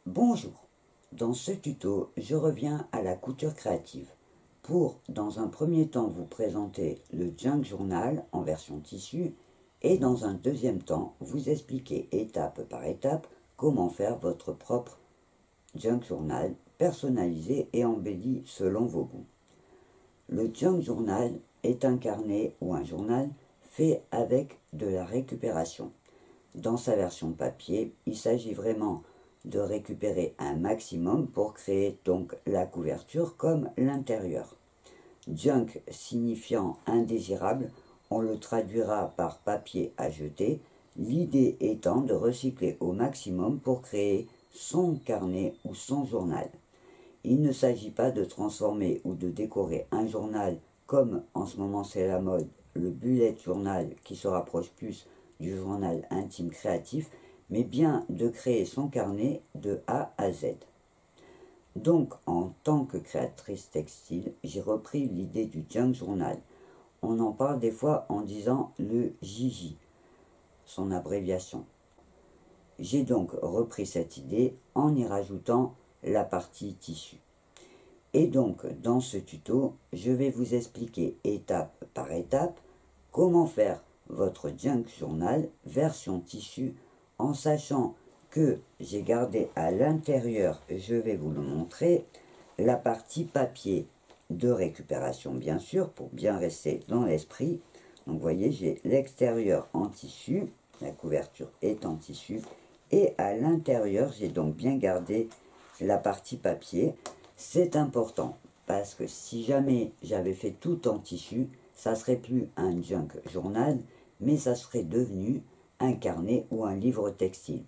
Bonjour, dans ce tuto, je reviens à la couture créative pour, dans un premier temps, vous présenter le Junk Journal en version tissu et dans un deuxième temps, vous expliquer étape par étape comment faire votre propre Junk Journal personnalisé et embelli selon vos goûts. Le Junk Journal est un carnet ou un journal fait avec de la récupération. Dans sa version papier, il s'agit vraiment de récupérer un maximum pour créer donc la couverture comme l'intérieur. Junk signifiant indésirable, on le traduira par papier à jeter, l'idée étant de recycler au maximum pour créer son carnet ou son journal. Il ne s'agit pas de transformer ou de décorer un journal comme en ce moment c'est la mode, le bullet journal qui se rapproche plus du journal intime créatif, mais bien de créer son carnet de A à Z. Donc, en tant que créatrice textile, j'ai repris l'idée du Junk Journal. On en parle des fois en disant le JJ, son abréviation. J'ai donc repris cette idée en y rajoutant la partie tissu. Et donc, dans ce tuto, je vais vous expliquer étape par étape comment faire votre Junk Journal version tissu en sachant que j'ai gardé à l'intérieur, je vais vous le montrer, la partie papier de récupération bien sûr pour bien rester dans l'esprit. Donc vous voyez, j'ai l'extérieur en tissu, la couverture est en tissu et à l'intérieur j'ai donc bien gardé la partie papier. C'est important parce que si jamais j'avais fait tout en tissu, ça serait plus un Junk Journal, mais ça serait devenu un carnet ou un livre textile.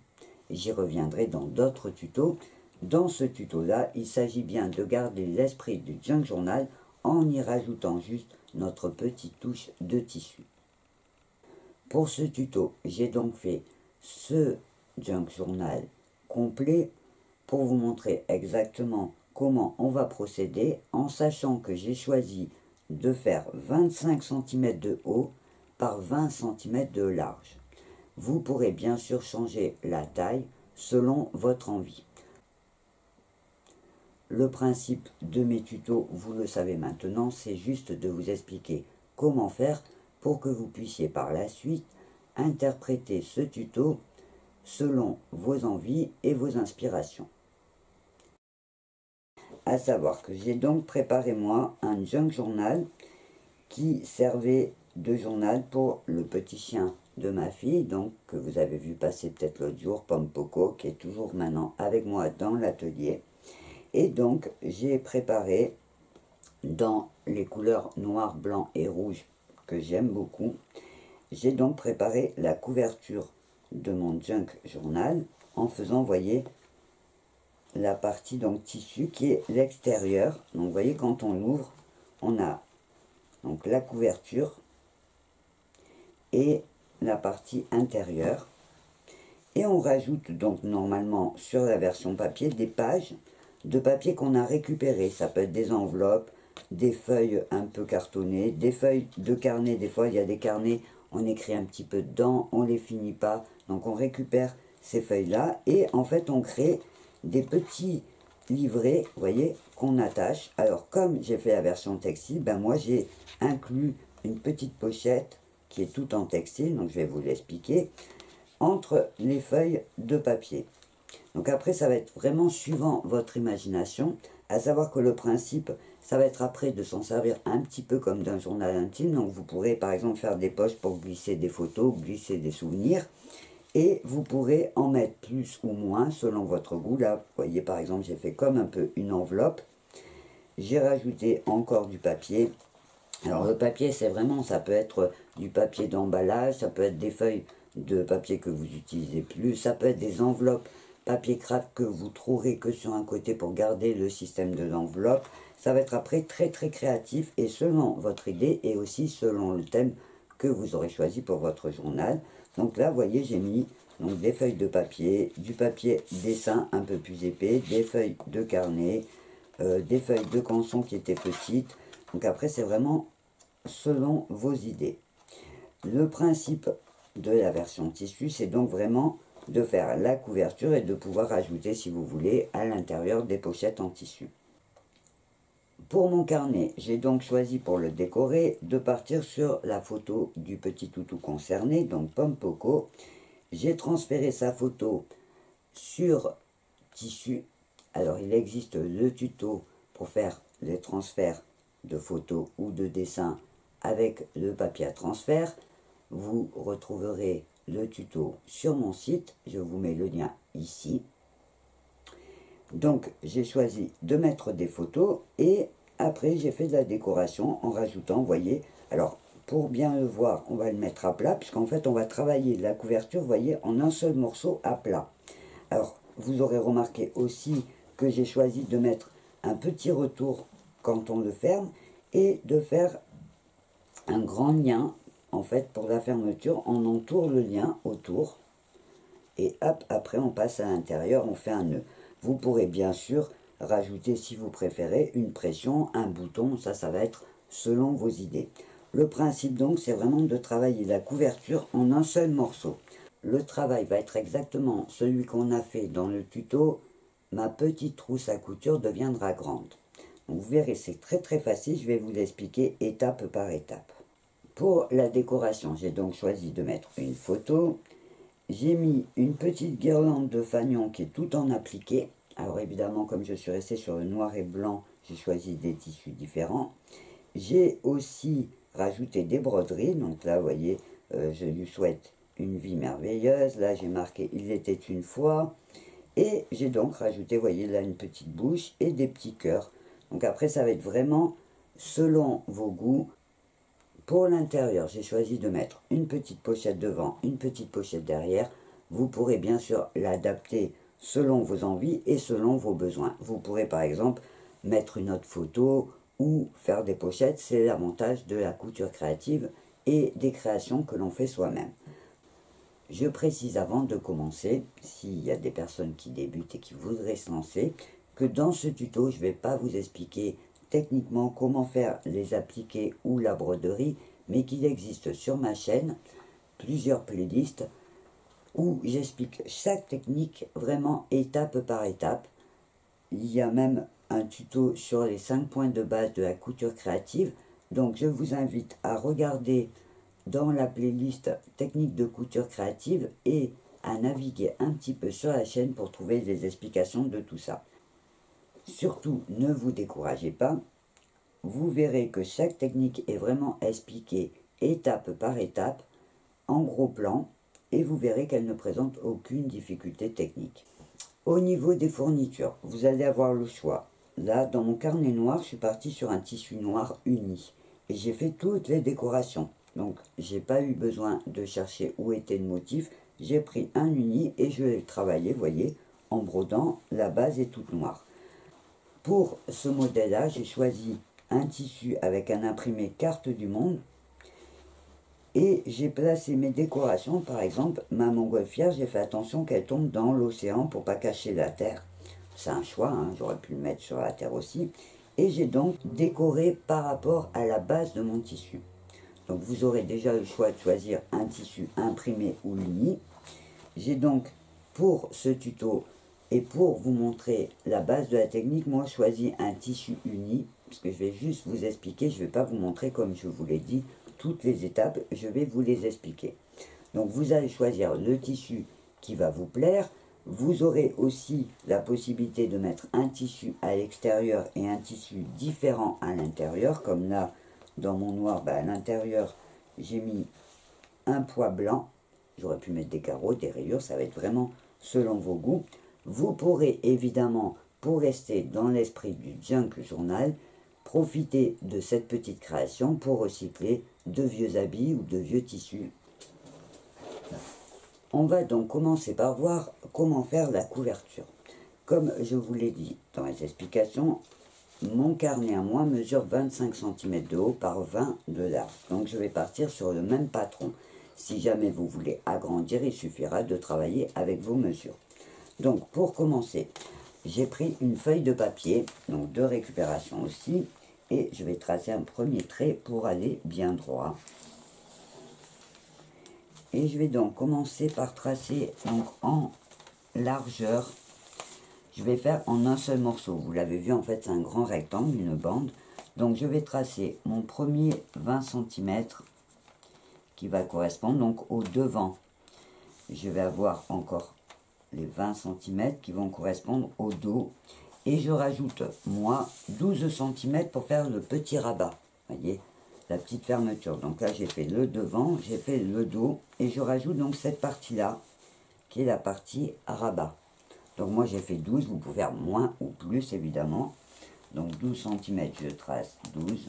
J'y reviendrai dans d'autres tutos. Dans ce tuto-là, il s'agit bien de garder l'esprit du Junk Journal en y rajoutant juste notre petite touche de tissu. Pour ce tuto, j'ai donc fait ce Junk Journal complet pour vous montrer exactement comment on va procéder en sachant que j'ai choisi de faire 25 cm de haut par 20 cm de large. Vous pourrez bien sûr changer la taille selon votre envie. Le principe de mes tutos, vous le savez maintenant, c'est juste de vous expliquer comment faire pour que vous puissiez par la suite interpréter ce tuto selon vos envies et vos inspirations. À savoir que j'ai donc préparé moi un Junk Journal qui servait de journal pour le petit chien de ma fille, donc que vous avez vu passer peut-être l'autre jour, Pomme Poco, qui est toujours maintenant avec moi dans l'atelier. Et donc j'ai préparé dans les couleurs noir, blanc et rouge que j'aime beaucoup. J'ai donc préparé la couverture de mon Junk Journal en faisant, voyez, la partie donc tissu qui est l'extérieur. Donc vous voyez, quand on l'ouvre, on a donc la couverture et la partie intérieure. Et on rajoute donc normalement sur la version papier des pages de papier qu'on a récupérées. Ça peut être des enveloppes, des feuilles un peu cartonnées, des feuilles de carnet. Des fois il y a des carnets, on écrit un petit peu dedans, on les finit pas. Donc on récupère ces feuilles-là et en fait on crée des petits livrets, vous voyez, qu'on attache. Alors comme j'ai fait la version textile, ben moi j'ai inclus une petite pochette qui est tout en textile, donc je vais vous l'expliquer, entre les feuilles de papier. Donc après ça va être vraiment suivant votre imagination, à savoir que le principe, ça va être après de s'en servir un petit peu comme d'un journal intime. Donc vous pourrez par exemple faire des poches pour glisser des photos, glisser des souvenirs, et vous pourrez en mettre plus ou moins selon votre goût. Là, vous voyez par exemple, j'ai fait comme un peu une enveloppe. J'ai rajouté encore du papier. Alors le papier, c'est vraiment, ça peut être du papier d'emballage, ça peut être des feuilles de papier que vous utilisez plus, ça peut être des enveloppes papier craft que vous trouverez que sur un côté pour garder le système de l'enveloppe. Ça va être après très créatif et selon votre idée et aussi selon le thème que vous aurez choisi pour votre journal. Donc là, vous voyez, j'ai mis donc des feuilles de papier, du papier dessin un peu plus épais, des feuilles de carnet, des feuilles de canson qui étaient petites. Donc après, c'est vraiment selon vos idées. Le principe de la version tissu, c'est donc vraiment de faire la couverture et de pouvoir ajouter, si vous voulez, à l'intérieur des pochettes en tissu. Pour mon carnet, j'ai donc choisi pour le décorer de partir sur la photo du petit toutou concerné, donc Pomme Poco. J'ai transféré sa photo sur tissu. Alors il existe le tuto pour faire les transferts de photos ou de dessins avec le papier à transfert. Vous retrouverez le tuto sur mon site, je vous mets le lien ici. Donc j'ai choisi de mettre des photos et après j'ai fait de la décoration en rajoutant, vous voyez, alors pour bien le voir, on va le mettre à plat, puisqu'en fait on va travailler la couverture, vous voyez, en un seul morceau à plat. Alors vous aurez remarqué aussi que j'ai choisi de mettre un petit retour quand on le ferme et de faire un grand lien, en fait pour la fermeture, on entoure le lien autour et hop, après on passe à l'intérieur, on fait un nœud. Vous pourrez bien sûr rajouter, si vous préférez, une pression, un bouton, ça va être selon vos idées. Le principe donc, c'est vraiment de travailler la couverture en un seul morceau. Le travail va être exactement celui qu'on a fait dans le tuto « Ma petite trousse à couture deviendra grande ». Donc vous verrez, c'est très facile, je vais vous l'expliquer étape par étape. Pour la décoration, j'ai donc choisi de mettre une photo. J'ai mis une petite guirlande de fanion qui est tout en appliqué. Alors évidemment, comme je suis resté sur le noir et blanc, j'ai choisi des tissus différents. J'ai aussi rajouté des broderies. Donc là, vous voyez, je lui souhaite une vie merveilleuse. Là, j'ai marqué « Il était une fois ». Et j'ai donc rajouté, vous voyez, là, une petite bouche et des petits cœurs. Donc après, ça va être vraiment selon vos goûts. Pour l'intérieur, j'ai choisi de mettre une petite pochette devant, une petite pochette derrière. Vous pourrez bien sûr l'adapter selon vos envies et selon vos besoins. Vous pourrez par exemple mettre une autre photo ou faire des pochettes. C'est l'avantage de la couture créative et des créations que l'on fait soi-même. Je précise avant de commencer, s'il y a des personnes qui débutent et qui voudraient se lancer, que dans ce tuto, je ne vais pas vous expliquer techniquement comment faire les appliqués ou la broderie, mais qu'il existe sur ma chaîne plusieurs playlists où j'explique chaque technique vraiment étape par étape. Il y a même un tuto sur les 5 points de base de la couture créative, donc je vous invite à regarder dans la playlist technique de couture créative et à naviguer un petit peu sur la chaîne pour trouver des explications de tout ça. Surtout, ne vous découragez pas, vous verrez que chaque technique est vraiment expliquée étape par étape, en gros plan, et vous verrez qu'elle ne présente aucune difficulté technique. Au niveau des fournitures, vous allez avoir le choix. Là, dans mon carnet noir, je suis parti sur un tissu noir uni, et j'ai fait toutes les décorations. Donc, j'ai pas eu besoin de chercher où était le motif, j'ai pris un uni et je l'ai travaillé, vous voyez, en brodant, la base est toute noire. Pour ce modèle-là, j'ai choisi un tissu avec un imprimé carte du monde et j'ai placé mes décorations, par exemple, ma montgolfière, j'ai fait attention qu'elle tombe dans l'océan pour pas cacher la terre. C'est un choix, hein, j'aurais pu le mettre sur la terre aussi. Et j'ai donc décoré par rapport à la base de mon tissu. Donc vous aurez déjà le choix de choisir un tissu imprimé ou uni. J'ai donc, pour ce tuto et pour vous montrer la base de la technique, moi choisi un tissu uni, parce que je vais juste vous expliquer, je ne vais pas vous montrer comme je vous l'ai dit, toutes les étapes, je vais vous les expliquer. Donc vous allez choisir le tissu qui va vous plaire. Vous aurez aussi la possibilité de mettre un tissu à l'extérieur et un tissu différent à l'intérieur, comme là, dans mon noir, à l'intérieur, j'ai mis un pois blanc. J'aurais pu mettre des carreaux, des rayures, ça va être vraiment selon vos goûts. Vous pourrez évidemment, pour rester dans l'esprit du junk journal, profiter de cette petite création pour recycler de vieux habits ou de vieux tissus. On va donc commencer par voir comment faire la couverture. Comme je vous l'ai dit dans les explications, mon carnet à moi mesure 25 cm de haut par 20 de large. Donc je vais partir sur le même patron. Si jamais vous voulez agrandir, il suffira de travailler avec vos mesures. Donc pour commencer, j'ai pris une feuille de papier, donc de récupération aussi, et je vais tracer un premier trait pour aller bien droit. Et je vais donc commencer par tracer donc en largeur. Je vais faire en un seul morceau. Vous l'avez vu, en fait, c'est un grand rectangle, une bande. Donc, je vais tracer mon premier 20 cm qui va correspondre donc au devant. Je vais avoir encore les 20 cm qui vont correspondre au dos. Et je rajoute, moi, 12 cm pour faire le petit rabat. Vous voyez, la petite fermeture. Donc là, j'ai fait le devant, j'ai fait le dos. Et je rajoute donc cette partie-là, qui est la partie rabat. Donc moi, j'ai fait 12. Vous pouvez faire moins ou plus, évidemment. Donc 12 cm, je trace 12.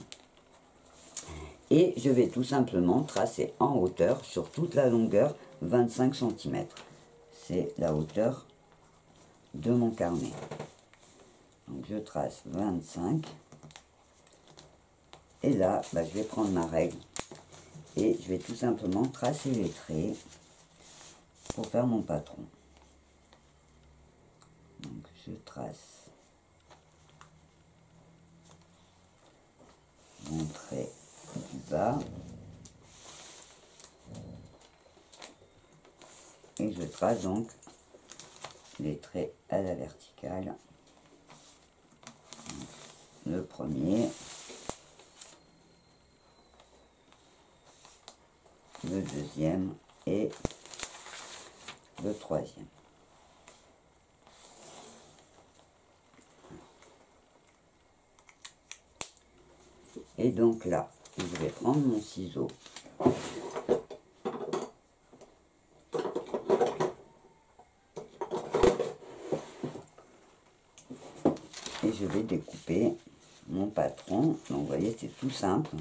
Et je vais tout simplement tracer en hauteur, sur toute la longueur, 25 cm. C'est la hauteur de mon carnet. Donc je trace 25. Et là, je vais prendre ma règle. Et je vais tout simplement tracer les traits pour faire mon patron. Donc je trace mon trait du bas. Et je trace donc les traits à la verticale. Le premier, le deuxième et le troisième. Et donc là, je vais prendre mon ciseau. Et je vais découper mon patron. Donc vous voyez, c'est tout simple.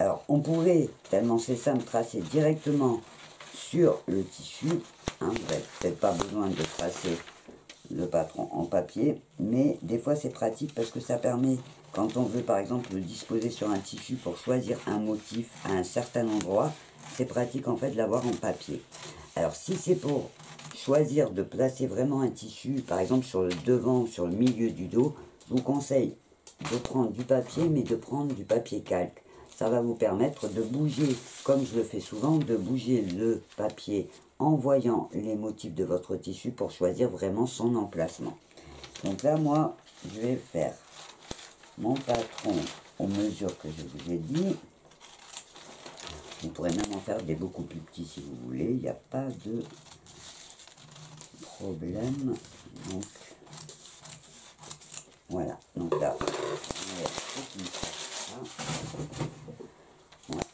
Alors on pourrait, tellement c'est simple, tracer directement sur le tissu. Vous n'avez peut-être pas besoin de tracer le patron en papier, mais des fois c'est pratique parce que ça permet, quand on veut par exemple le disposer sur un tissu pour choisir un motif à un certain endroit, c'est pratique en fait de l'avoir en papier. Alors si c'est pour choisir de placer vraiment un tissu, par exemple sur le devant ou sur le milieu du dos, je vous conseille de prendre du papier, mais de prendre du papier calque. Ça va vous permettre de bouger, comme je le fais souvent, de bouger le papier en voyant les motifs de votre tissu pour choisir vraiment son emplacement. Donc là, moi, je vais faire mon patron aux mesures que je vous ai dit. Vous pourrez même en faire des beaucoup plus petits si vous voulez, il n'y a pas de problème. Donc, voilà. Donc là,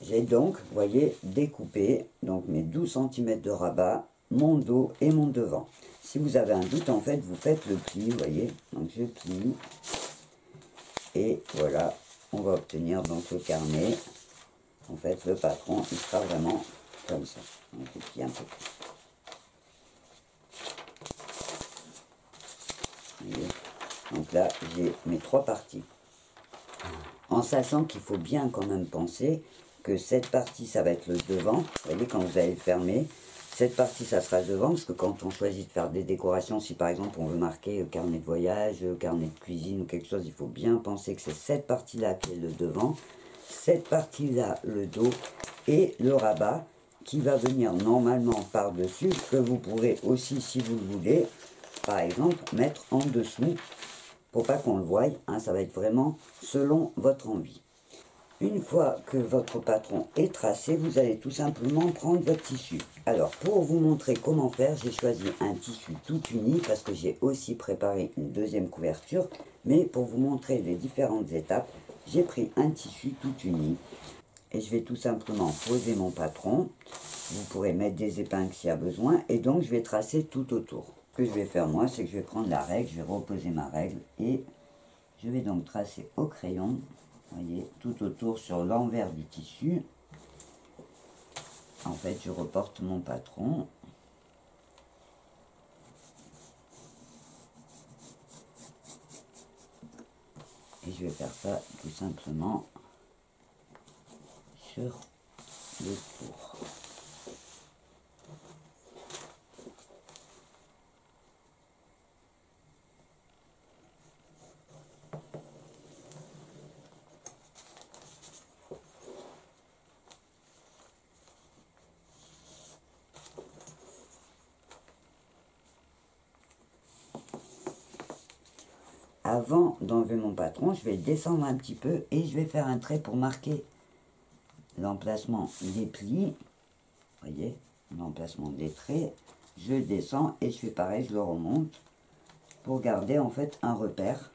j'ai donc, vous voyez, découpé donc mes 12 cm de rabat, mon dos et mon devant. Si vous avez un doute, en fait, vous faites le pli, vous voyez. Donc je plie. Et voilà, on va obtenir donc le carnet. En fait, le patron, il sera vraiment comme ça. Donc je plie un peu plus. Vous voyez. Donc là, j'ai mes trois parties. En sachant qu'il faut bien quand même penser que cette partie, ça va être le devant. Vous voyez, quand vous allez le fermer, cette partie, ça sera le devant, parce que quand on choisit de faire des décorations, si par exemple on veut marquer carnet de voyage, carnet de cuisine ou quelque chose, il faut bien penser que c'est cette partie-là qui est le devant, cette partie-là le dos, et le rabat qui va venir normalement par-dessus, que vous pourrez aussi, si vous le voulez, par exemple, mettre en dessous, pour pas qu'on le voie, hein, ça va être vraiment selon votre envie. Une fois que votre patron est tracé, vous allez tout simplement prendre votre tissu. Alors, pour vous montrer comment faire, j'ai choisi un tissu tout uni parce que j'ai aussi préparé une deuxième couverture. Mais pour vous montrer les différentes étapes, j'ai pris un tissu tout uni. Et je vais tout simplement poser mon patron. Vous pourrez mettre des épingles s'il y a besoin. Et donc, je vais tracer tout autour. Ce que je vais faire moi, c'est que je vais prendre la règle, je vais reposer ma règle. Et je vais donc tracer au crayon. Vous voyez, tout autour sur l'envers du tissu. En fait, je reporte mon patron. Et je vais faire ça tout simplement sur le tour. avant d'enlever mon patron, je vais descendre un petit peu et je vais faire un trait pour marquer l'emplacement des plis. Vous voyez, l'emplacement des traits. Je descends et je fais pareil, je le remonte pour garder en fait un repère.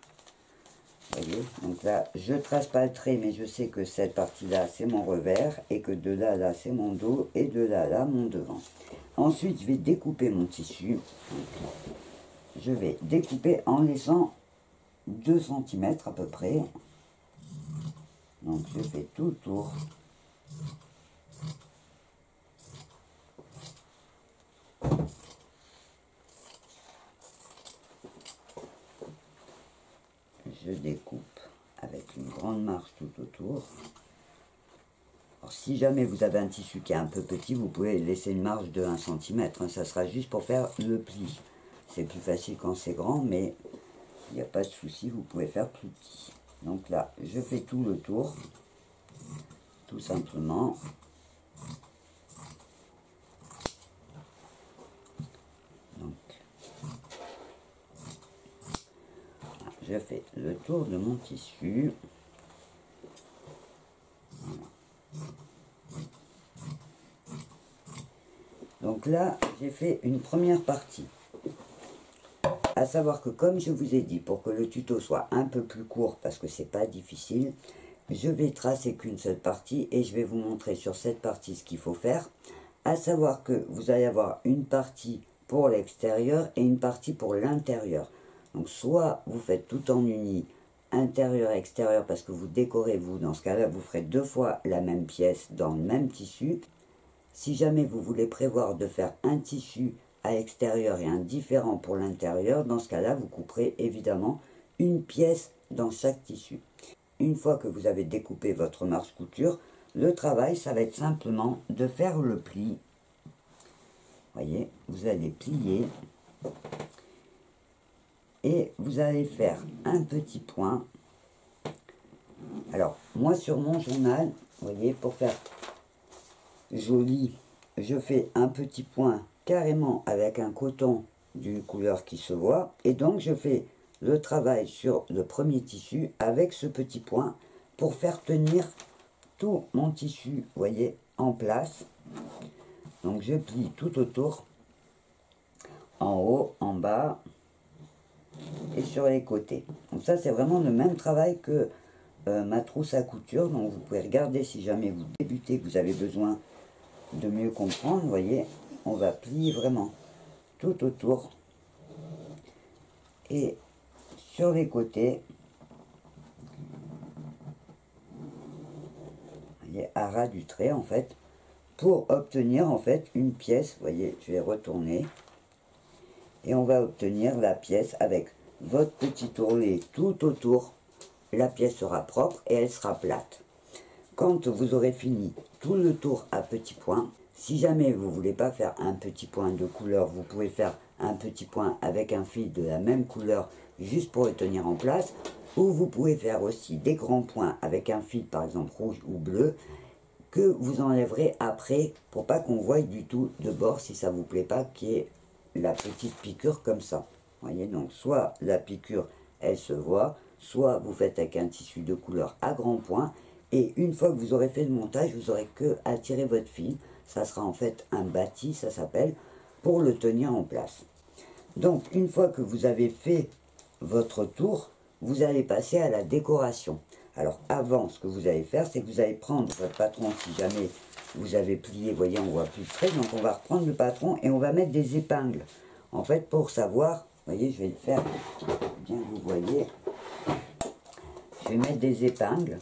Vous voyez, donc là, je trace pas le trait, mais je sais que cette partie-là, c'est mon revers, et que de là à là, c'est mon dos, et de là à là, mon devant. Ensuite, je vais découper mon tissu. Donc, je vais découper en laissant 2 cm à peu près. Donc, je fais tout le tour. Je découpe avec une grande marge tout autour. Alors, si jamais vous avez un tissu qui est un peu petit, vous pouvez laisser une marge de 1 cm. Ça sera juste pour faire le pli. C'est plus facile quand c'est grand, mais il n'y a pas de souci, vous pouvez faire plus petit. Donc là, je fais tout le tour, tout simplement. Donc, je fais le tour de mon tissu. Donc là, j'ai fait une première partie. À savoir que comme je vous ai dit, pour que le tuto soit un peu plus court, parce que c'est pas difficile, je vais tracer qu'une seule partie et je vais vous montrer sur cette partie ce qu'il faut faire. À savoir que vous allez avoir une partie pour l'extérieur et une partie pour l'intérieur. Donc soit vous faites tout en uni, intérieur et extérieur, parce que vous décorez vous, dans ce cas-là, vous ferez 2 fois la même pièce dans le même tissu. Si jamais vous voulez prévoir de faire un tissu à l'extérieur et un différent pour l'intérieur, dans ce cas-là, vous couperez évidemment une pièce dans chaque tissu. Une fois que vous avez découpé votre marge couture, le travail, ça va être simplement de faire le pli. Voyez, vous allez plier et vous allez faire un petit point. Alors, moi sur mon journal, vous voyez, pour faire joli, je fais un petit point carrément avec un coton d'une couleur qui se voit, et donc je fais le travail sur le premier tissu avec ce petit point pour faire tenir tout mon tissu, vous voyez, en place. Donc je plie tout autour, en haut, en bas et sur les côtés. Donc ça, c'est vraiment le même travail que ma trousse à couture. Donc vous pouvez regarder si jamais vous débutez, que vous avez besoin de mieux comprendre. Vous voyez, on va plier vraiment tout autour et sur les côtés. Vous voyez, à ras du trait en fait, pour obtenir en fait une pièce. Vous voyez, je vais retourner et on va obtenir la pièce avec votre petit ourlet tout autour. La pièce sera propre et elle sera plate. Quand vous aurez fini tout le tour à petits points, si jamais vous ne voulez pas faire un petit point de couleur, vous pouvez faire un petit point avec un fil de la même couleur juste pour le tenir en place, ou vous pouvez faire aussi des grands points avec un fil par exemple rouge ou bleu que vous enlèverez après pour pas qu'on voie du tout de bord si ça vous plaît pas qu'il y ait la petite piqûre comme ça. Vous voyez, donc soit la piqûre elle se voit, soit vous faites avec un tissu de couleur à grands points. Et une fois que vous aurez fait le montage, vous aurez que à tirer votre fil. Ça sera en fait un bâti, ça s'appelle, pour le tenir en place. Donc, une fois que vous avez fait votre tour, vous allez passer à la décoration. Alors, avant, ce que vous allez faire, c'est que vous allez prendre votre patron, si jamais vous avez plié, vous voyez, on voit plus de traits. Donc, on va reprendre le patron et on va mettre des épingles. En fait, pour savoir, vous voyez, je vais le faire, bien vous voyez. Je vais mettre des épingles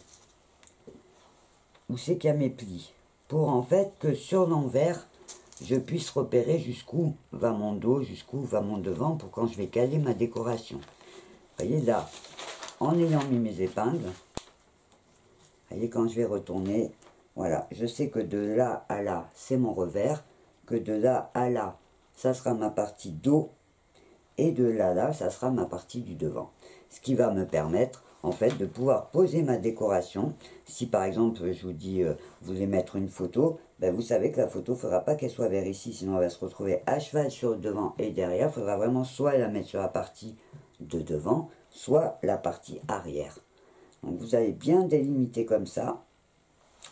où c'est qu'il y a mes plis, pour en fait que sur l'envers, je puisse repérer jusqu'où va mon dos, jusqu'où va mon devant, pour quand je vais caler ma décoration. Vous voyez là, en ayant mis mes épingles, vous voyez quand je vais retourner, voilà, je sais que de là à là, c'est mon revers, que de là à là, ça sera ma partie dos, et de là à là, ça sera ma partie du devant. Ce qui va me permettre en fait de pouvoir poser ma décoration. Si par exemple je vous dis vous voulez mettre une photo, ben, vous savez que la photo, il ne faudra pas qu'elle soit vers ici, sinon elle va se retrouver à cheval sur le devant et derrière. Il faudra vraiment soit la mettre sur la partie de devant, soit la partie arrière. Donc vous allez bien délimiter comme ça.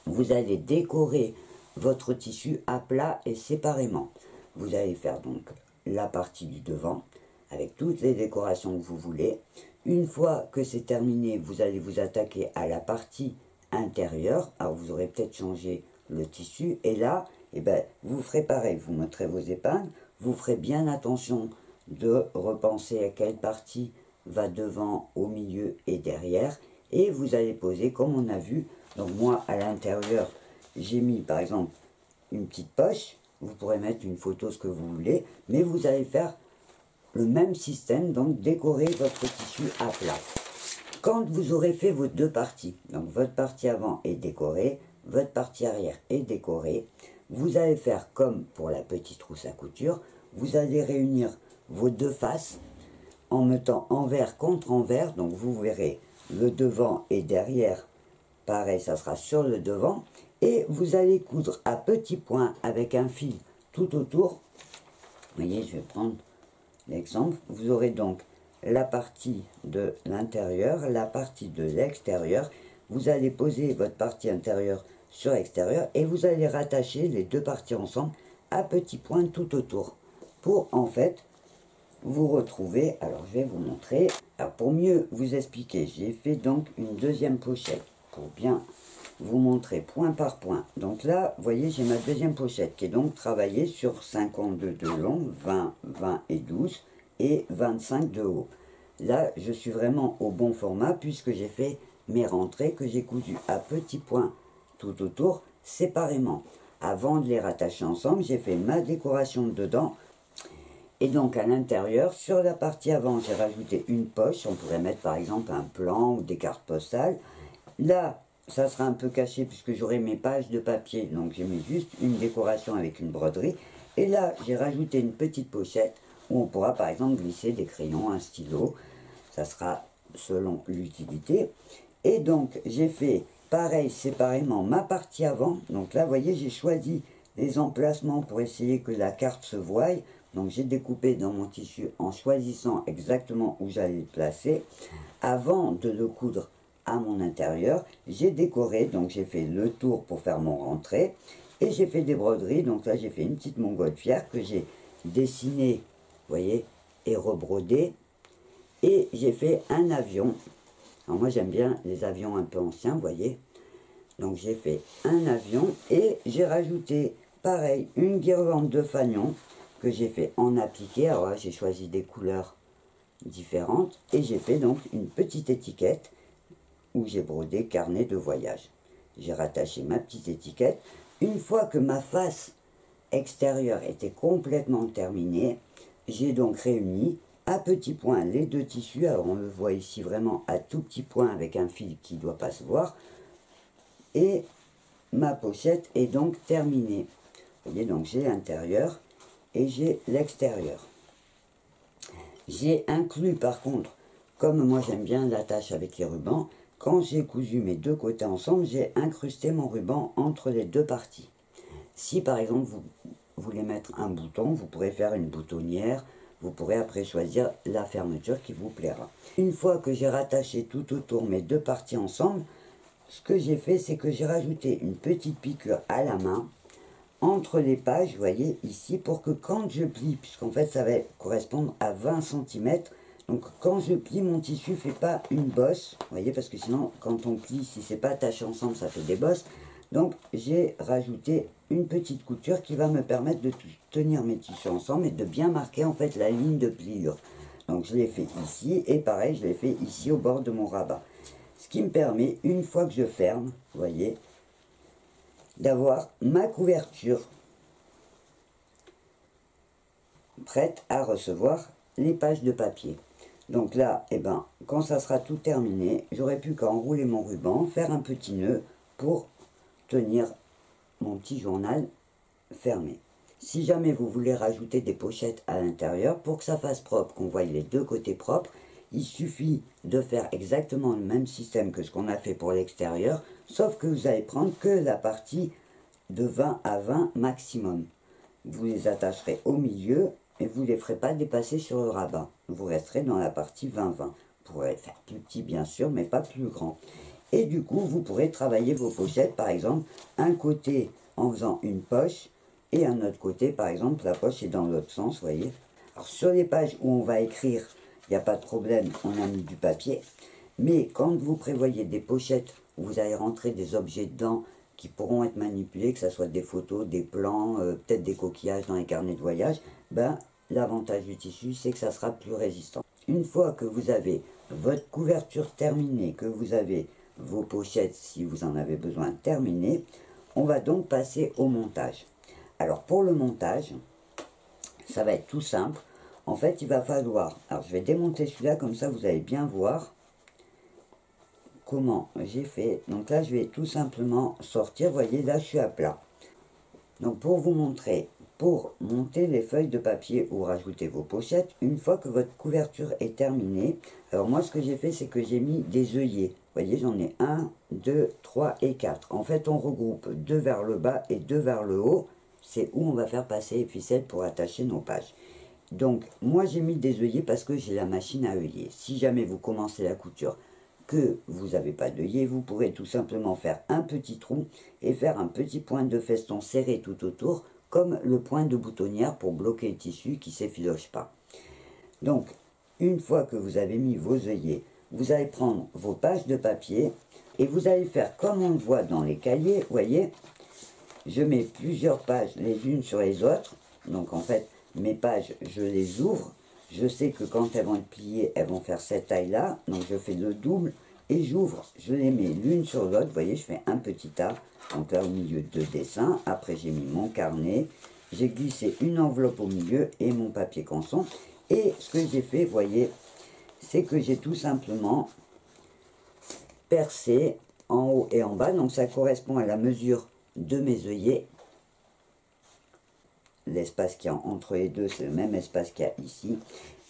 Vous allez décorer votre tissu à plat et séparément. Vous allez faire donc la partie du devant avec toutes les décorations que vous voulez. Une fois que c'est terminé, vous allez vous attaquer à la partie intérieure. Alors vous aurez peut-être changé le tissu et là, eh ben, vous ferez pareil. Vous montrez vos épingles, vous ferez bien attention de repenser à quelle partie va devant, au milieu et derrière. Et vous allez poser comme on a vu. Donc moi, à l'intérieur, j'ai mis par exemple une petite poche. Vous pourrez mettre une photo, ce que vous voulez. Mais vous allez faire le même système, donc décorer votre tissu à plat. Quand vous aurez fait vos deux parties, donc votre partie avant est décorée, votre partie arrière est décorée, vous allez faire comme pour la petite trousse à couture, vous allez réunir vos deux faces en mettant envers contre envers, donc vous verrez le devant et derrière, pareil, ça sera sur le devant, et vous allez coudre à petits points avec un fil tout autour. Vous voyez, je vais prendre l'exemple. Vous aurez donc la partie de l'intérieur, la partie de l'extérieur. Vous allez poser votre partie intérieure sur extérieur et vous allez rattacher les deux parties ensemble à petits points tout autour pour en fait vous retrouver. Alors je vais vous montrer. Alors pour mieux vous expliquer, j'ai fait donc une deuxième pochette pour bien vous montrer point par point. Donc là, vous voyez, j'ai ma deuxième pochette qui est donc travaillée sur 52 de long, 20, 20 et 12 et 25 de haut. Là, je suis vraiment au bon format puisque j'ai fait mes rentrées que j'ai cousues à petits points tout autour séparément. Avant de les rattacher ensemble, j'ai fait ma décoration dedans. Et donc à l'intérieur, sur la partie avant, j'ai rajouté une poche. On pourrait mettre par exemple un plan ou des cartes postales. Là, ça sera un peu caché puisque j'aurai mes pages de papier. Donc j'ai mis juste une décoration avec une broderie. Et là, j'ai rajouté une petite pochette où on pourra par exemple glisser des crayons, un stylo. Ça sera selon l'utilité. Et donc j'ai fait pareil séparément ma partie avant. Donc là, vous voyez, j'ai choisi les emplacements pour essayer que la carte se voie. Donc j'ai découpé dans mon tissu en choisissant exactement où j'allais le placer. Avant de le coudre à mon intérieur, j'ai décoré, donc j'ai fait le tour pour faire mon rentrée. Et j'ai fait des broderies, donc là j'ai fait une petite montgolfière que j'ai dessinée, vous voyez, et rebrodée. Et j'ai fait un avion. Alors moi j'aime bien les avions un peu anciens, vous voyez. Donc j'ai fait un avion et j'ai rajouté, pareil, une guirlande de fanion que j'ai fait en appliqué. Alors là j'ai choisi des couleurs différentes et j'ai fait donc une petite étiquette où j'ai brodé carnet de voyage. J'ai rattaché ma petite étiquette. Une fois que ma face extérieure était complètement terminée, j'ai donc réuni à petits points les deux tissus. Alors on le voit ici vraiment à tout petit point avec un fil qui ne doit pas se voir. Et ma pochette est donc terminée. Vous voyez, donc j'ai l'intérieur et j'ai l'extérieur. J'ai inclus par contre, comme moi j'aime bien l'attache avec les rubans, quand j'ai cousu mes deux côtés ensemble, j'ai incrusté mon ruban entre les deux parties. Si par exemple vous voulez mettre un bouton, vous pourrez faire une boutonnière, vous pourrez après choisir la fermeture qui vous plaira. Une fois que j'ai rattaché tout autour mes deux parties ensemble, ce que j'ai fait, c'est que j'ai rajouté une petite piqûre à la main entre les pages, vous voyez ici, pour que quand je plie, puisqu'en fait ça va correspondre à 20 cm, donc quand je plie, mon tissu ne fait pas une bosse, vous voyez, parce que sinon quand on plie, si c'est pas attaché ensemble, ça fait des bosses. Donc j'ai rajouté une petite couture qui va me permettre de tenir mes tissus ensemble et de bien marquer en fait la ligne de pliure. Donc je l'ai fait ici et pareil, je l'ai fait ici au bord de mon rabat. Ce qui me permet, une fois que je ferme, vous voyez, d'avoir ma couverture prête à recevoir les pages de papier. Donc là, eh ben, quand ça sera tout terminé, j'aurai plus qu'à enrouler mon ruban, faire un petit nœud pour tenir mon petit journal fermé. Si jamais vous voulez rajouter des pochettes à l'intérieur, pour que ça fasse propre, qu'on voie les deux côtés propres, il suffit de faire exactement le même système que ce qu'on a fait pour l'extérieur, sauf que vous allez prendre que la partie de 20 à 20 maximum. Vous les attacherez au milieu et vous ne les ferez pas dépasser sur le rabat. Vous resterez dans la partie 20-20 pourrez faire plus petit bien sûr, mais pas plus grand. Et du coup, vous pourrez travailler vos pochettes, par exemple, un côté en faisant une poche, et un autre côté, par exemple, la poche est dans l'autre sens, vous voyez. Alors, sur les pages où on va écrire, il n'y a pas de problème, on a mis du papier. Mais quand vous prévoyez des pochettes où vous allez rentrer des objets dedans qui pourront être manipulés, que ce soit des photos, des plans, peut-être des coquillages dans les carnets de voyage, ben, l'avantage du tissu, c'est que ça sera plus résistant. Une fois que vous avez votre couverture terminée, que vous avez vos pochettes, si vous en avez besoin, terminées, on va donc passer au montage. Alors pour le montage, ça va être tout simple. En fait, il va falloir... Alors je vais démonter celui-là, comme ça vous allez bien voir comment j'ai fait. Donc là, je vais tout simplement sortir. Vous voyez, là, je suis à plat. Donc pour vous montrer, pour monter les feuilles de papier ou rajouter vos pochettes, une fois que votre couverture est terminée, alors moi, ce que j'ai fait, c'est que j'ai mis des œillets. Vous voyez, j'en ai 1, 2, 3 et 4. En fait, on regroupe 2 vers le bas et 2 vers le haut. C'est où on va faire passer les ficelles pour attacher nos pages. Donc, moi, j'ai mis des œillets parce que j'ai la machine à œiller. Si jamais vous commencez la couture, que vous n'avez pas d'œillet, vous pourrez tout simplement faire un petit trou et faire un petit point de feston serré tout autour, comme le point de boutonnière pour bloquer le tissu qui ne s'effiloche pas. Donc, une fois que vous avez mis vos œillets, vous allez prendre vos pages de papier et vous allez faire comme on le voit dans les cahiers, vous voyez, je mets plusieurs pages les unes sur les autres. Donc en fait, mes pages, je les ouvre. Je sais que quand elles vont être pliées, elles vont faire cette taille-là. Donc je fais le double et j'ouvre. Je les mets l'une sur l'autre. Vous voyez, je fais un petit tas. Donc là, au milieu, deux dessins. Après, j'ai mis mon carnet. J'ai glissé une enveloppe au milieu et mon papier canson. Et ce que j'ai fait, vous voyez, c'est que j'ai tout simplement percé en haut et en bas. Donc ça correspond à la mesure de mes œillets. L'espace qu'il y a entre les deux, c'est le même espace qu'il y a ici.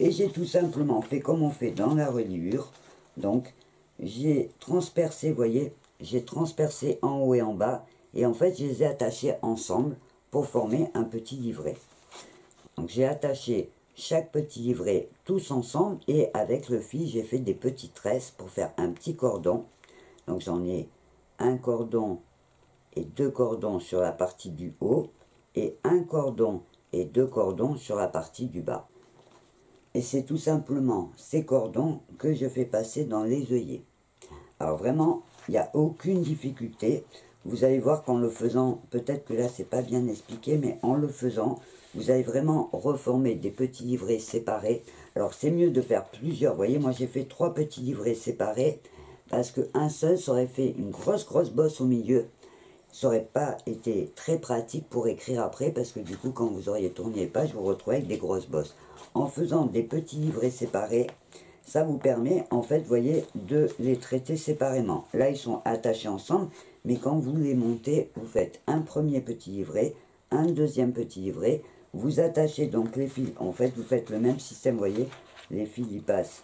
Et j'ai tout simplement fait comme on fait dans la reliure. Donc, j'ai transpercé, vous voyez, j'ai transpercé en haut et en bas. Et en fait, je les ai attachés ensemble pour former un petit livret. Donc, j'ai attaché chaque petit livret tous ensemble. Et avec le fil, j'ai fait des petites tresses pour faire un petit cordon. Donc, j'en ai un cordon et 2 cordons sur la partie du haut. Et un cordon et 2 cordons sur la partie du bas. Et c'est tout simplement ces cordons que je fais passer dans les œillets. Alors vraiment, il n'y a aucune difficulté. Vous allez voir qu'en le faisant, peut-être que là c'est pas bien expliqué, mais en le faisant, vous allez vraiment reformer des petits livrets séparés. Alors c'est mieux de faire plusieurs. Vous voyez, moi j'ai fait 3 petits livrets séparés, parce qu'un seul, ça aurait fait une grosse bosse au milieu. Ça n'aurait pas été très pratique pour écrire après, parce que du coup, quand vous auriez tourné les pages, vous vous retrouvez avec des grosses bosses. En faisant des petits livrets séparés, ça vous permet, en fait, vous voyez, de les traiter séparément. Là, ils sont attachés ensemble, mais quand vous les montez, vous faites un premier petit livret, un deuxième petit livret, vous attachez donc les fils. En fait, vous faites le même système, vous voyez, les fils, ils passent.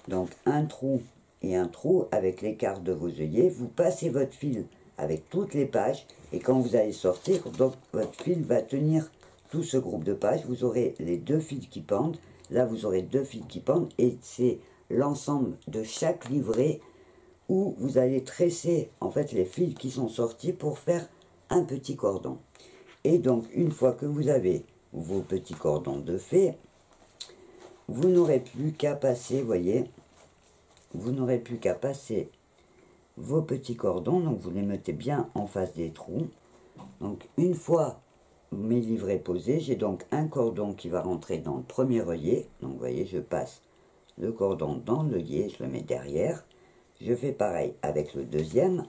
Donc, un trou et un trou avec l'écart de vos œillets. Vous passez votre fil avec toutes les pages, et quand vous allez sortir, donc votre fil va tenir tout ce groupe de pages. Vous aurez les 2 fils qui pendent, là vous aurez 2 fils qui pendent, et c'est l'ensemble de chaque livret où vous allez tresser en fait les fils qui sont sortis pour faire un petit cordon. Et donc une fois que vous avez vos petits cordons de fait, vous n'aurez plus qu'à passer, vous voyez, vous n'aurez plus qu'à passer vos petits cordons, donc vous les mettez bien en face des trous. Donc une fois mes livrets posés, j'ai donc un cordon qui va rentrer dans le premier œillet. Donc vous voyez, je passe le cordon dans l'œillet, je le mets derrière. Je fais pareil avec le deuxième.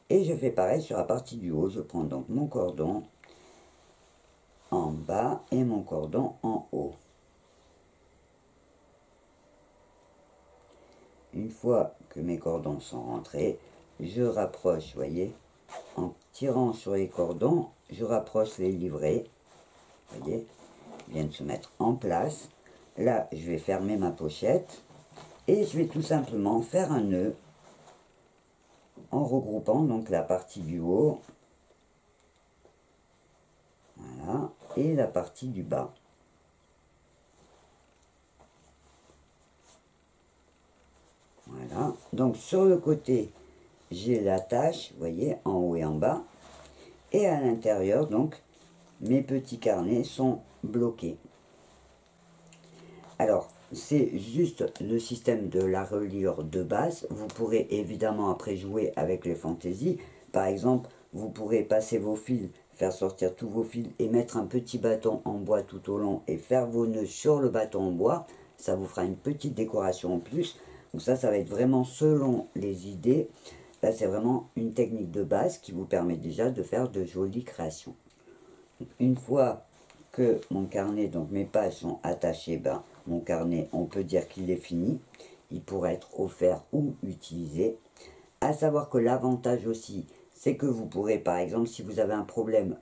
Et je fais pareil sur la partie du haut. Je prends donc mon cordon en bas et mon cordon en haut. Une fois que mes cordons sont rentrés, je rapproche, vous voyez, en tirant sur les cordons, je rapproche les livrets, vous voyez, ils viennent se mettre en place. Là, je vais fermer ma pochette et je vais tout simplement faire un nœud en regroupant donc la partie du haut, voilà, et la partie du bas. Donc sur le côté, j'ai la tâche, vous voyez, en haut et en bas. Et à l'intérieur, donc, mes petits carnets sont bloqués. Alors, c'est juste le système de la reliure de base. Vous pourrez évidemment après jouer avec les fantaisies. Par exemple, vous pourrez passer vos fils, faire sortir tous vos fils et mettre un petit bâton en bois tout au long et faire vos nœuds sur le bâton en bois. Ça vous fera une petite décoration en plus. Donc ça va être vraiment selon les idées. Là, c'est vraiment une technique de base qui vous permet déjà de faire de jolies créations. Une fois que mon carnet, donc mes pages sont attachées, mon carnet, on peut dire qu'il est fini. Il pourrait être offert ou utilisé. À savoir que l'avantage aussi, c'est que vous pourrez, par exemple, si vous avez un problème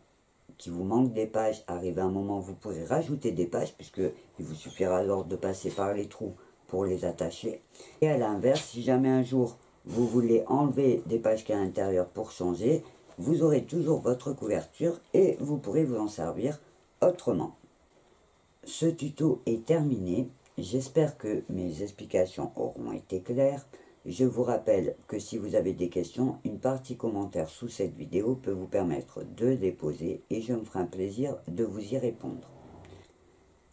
qui vous manque des pages, arrive à un moment, vous pourrez rajouter des pages, puisque il vous suffira alors de passer par les trous pour les attacher. Et à l'inverse, si jamais un jour vous voulez enlever des pages qui sont à l'intérieur pour changer, vous aurez toujours votre couverture et vous pourrez vous en servir autrement. Ce tuto est terminé. J'espère que mes explications auront été claires. Je vous rappelle que si vous avez des questions, une partie commentaire sous cette vidéo peut vous permettre de les poser et je me ferai un plaisir de vous y répondre.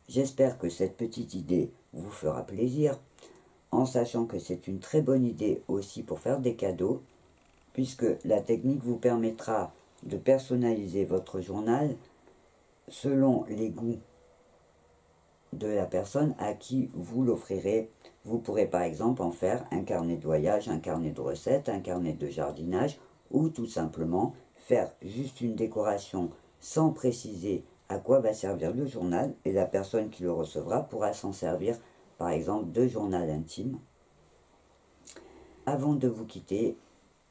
J'espère que cette petite idée vous fera plaisir, en sachant que c'est une très bonne idée aussi pour faire des cadeaux, puisque la technique vous permettra de personnaliser votre journal selon les goûts de la personne à qui vous l'offrirez. Vous pourrez par exemple en faire un carnet de voyage, un carnet de recettes, un carnet de jardinage, ou tout simplement faire juste une décoration sans préciser à quoi va servir le journal, et la personne qui le recevra pourra s'en servir par exemple de journal intime. Avant de vous quitter,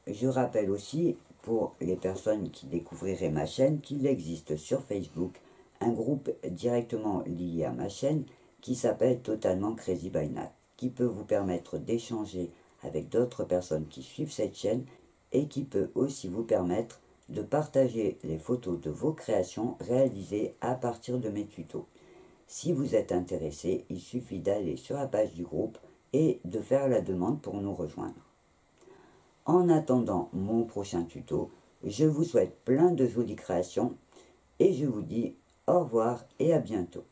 je rappelle aussi pour les personnes qui découvriraient ma chaîne qu'il existe sur Facebook un groupe directement lié à ma chaîne qui s'appelle Totalement Crazy by Nat, qui peut vous permettre d'échanger avec d'autres personnes qui suivent cette chaîne et qui peut aussi vous permettre de partager les photos de vos créations réalisées à partir de mes tutos. Si vous êtes intéressé, il suffit d'aller sur la page du groupe et de faire la demande pour nous rejoindre. En attendant mon prochain tuto, je vous souhaite plein de jolies créations et je vous dis au revoir et à bientôt.